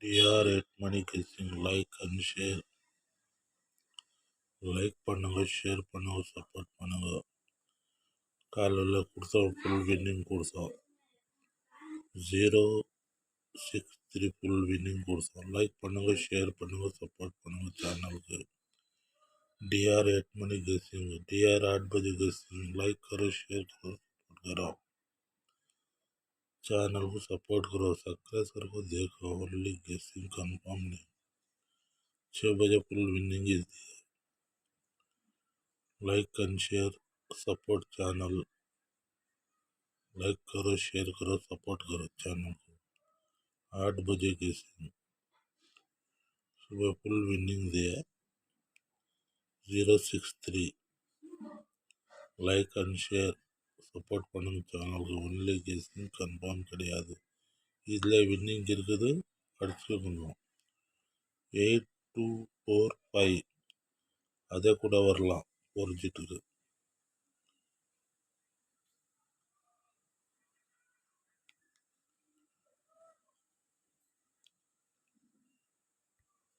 TR எட் மணி guessing like and share. Like பண்ணுங்க, ஷேர் பண்ணுங்க, சப்போர்ட் பண்ணுங்க. காலையில் கொடுத்தோம், ஃபுல் வின்னிங் கொடுத்தோம். 063 ஃபுல் வின்னிங் கொடுத்தோம். லைக் பண்ணுங்க, ஷேர் பண்ணுங்க, சப்போர்ட் பண்ணுங்க சேனலுக்கு. डीआर 8 मनी गेसिंग, डीआर 8 बजे गेसिंग, लाइक करो, शेयर करो, सपोर्ट करो, चैनल को सपोर्ट करो, सब्सक्राइब करो, देखो ओनली गेसिंग कंफर्म नहीं। 6 बजे फुल विनिंग इज दिया। Like and share, support channel, like करो, शेयर करो, सपोर्ट करो चैनल को। 8 बजे गेसिंग, सुबह फुल विनिंग दिया। 063 லைக் அண்ட் ஷேர், சப்போர்ட் பண்ணுங்க சேனலுக்கு. ஒன்லி கெஸ்ஸிங் கன்ஃபார்ம் கிடையாது. இதில் வின்னிங் இருக்குது, அடிச்சுக்கணும். 8245 அதே கூட வரலாம் 4 ஜிட்டுக்கு.